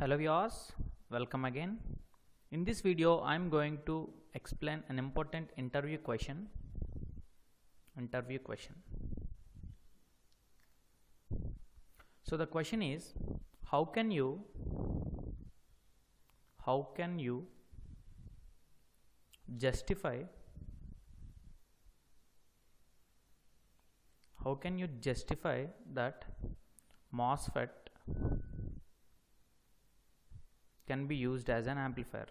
Hello viewers, welcome again. In this video I am going to explain an important interview question. So the question is, how can you justify that MOSFET can be used as an amplifier?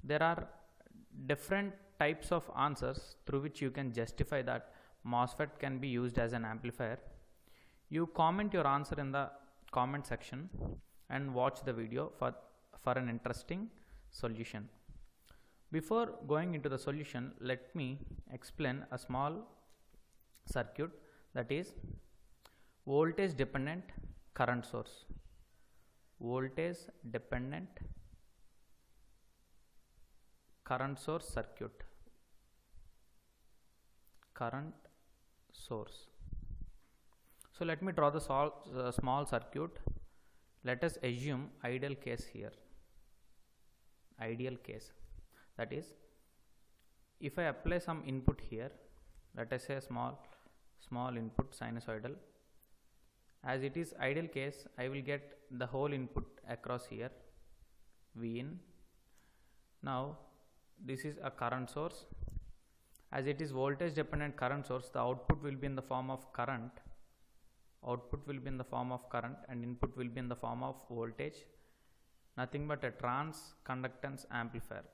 There are different types of answers through which you can justify that MOSFET can be used as an amplifier. You comment your answer in the comment section and watch the video for an interesting solution. Before going into the solution, let me explain a small circuit, that is voltage dependent current source. Circuit. Current source. So let me draw the small circuit. Let us assume ideal case here. That is, if I apply some input here, let us say small input sinusoidal. As it is ideal case, I will get the whole input across here, Vin. Now this is a current source. As it is voltage dependent current source, the output will be in the form of current. And input will be in the form of voltage. Nothing but a transconductance amplifier.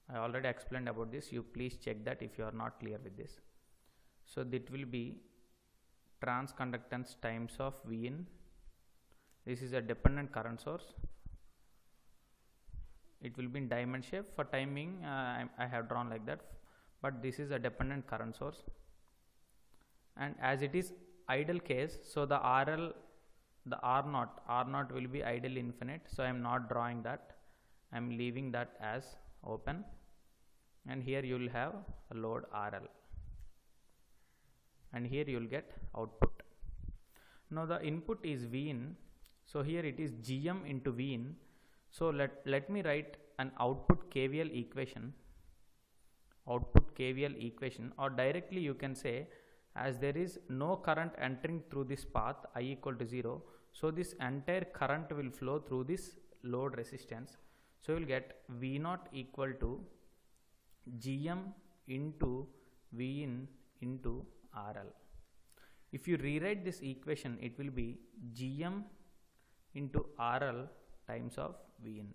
I already explained about this. You please check that if you are not clear with this. So that will be transconductance times of Vin. This is a dependent current source. It will be in diamond shape. For timing, I have drawn like that, but this is a dependent current source. And as it is idle case, so the R0 will be ideal infinite. So I am not drawing that. I am leaving that as open. And here you will have a load RL. And here you will get output. Now the input is Vin. So here it is Gm into Vin. So let me write an output KVL equation. Or directly you can say, as there is no current entering through this path, I equal to 0. So this entire current will flow through this load resistance. So you will get V0 equal to Gm into Vin into RL. If you rewrite this equation, it will be Gm into RL times of Vin.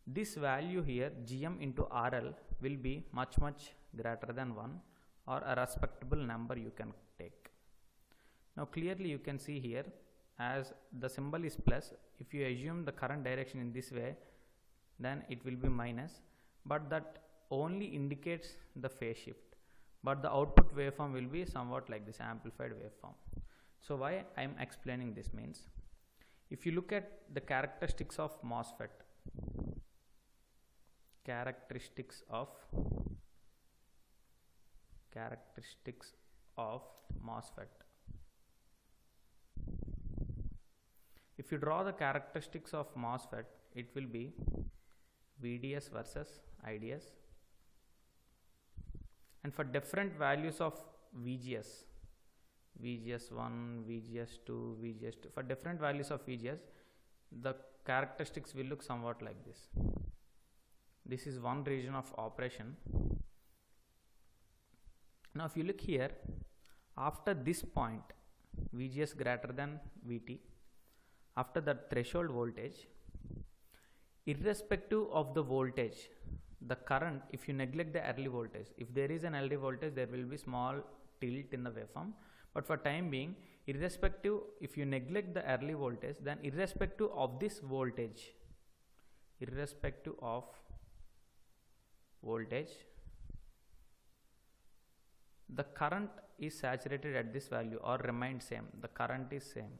This value here, Gm into RL, will be much greater than 1, or a respectable number you can take. Now clearly you can see here, as the symbol is plus, if you assume the current direction in this way, then it will be minus, but that only indicates the phase shift. But the output waveform will be somewhat like this amplified waveform. So why I am explaining this means, if you look at the characteristics of MOSFET, if you draw the characteristics of MOSFET, it will be VDS versus IDS. And for different values of VGS, VGS1, VGS2, VGS2, for different values of VGS, the characteristics will look somewhat like this. This is one region of operation. Now if you look here, after this point, VGS greater than VT, after that threshold voltage, irrespective of the voltage, the current, if you neglect the early voltage, if there is an early voltage, there will be small tilt in the waveform. But for time being, irrespective, if you neglect the early voltage, then irrespective of this voltage, the current is saturated at this value or remained same. The current is same.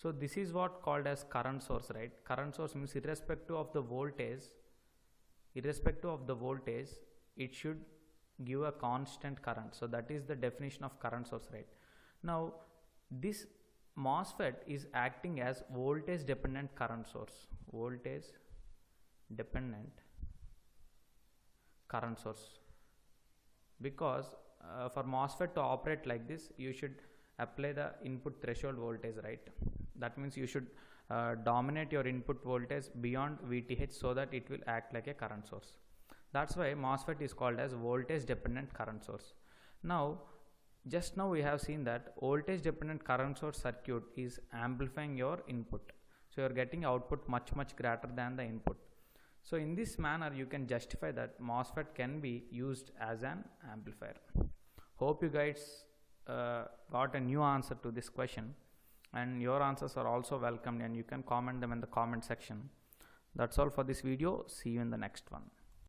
So this is what called as current source, right? Current source means irrespective of the voltage, it should give a constant current. So that is the definition of current source, right? Now this MOSFET is acting as voltage dependent current source, voltage dependent current source, because for MOSFET to operate like this, you should apply the input threshold voltage, right? That means you should dominate your input voltage beyond VTH so that it will act like a current source. That's why MOSFET is called as voltage dependent current source. Now just now we have seen that voltage dependent current source circuit is amplifying your input, so you are getting output much greater than the input. So in this manner you can justify that MOSFET can be used as an amplifier. Hope you guys got a new answer to this question, and your answers are also welcomed, and you can comment them in the comment section. That's all for this video. See you in the next one.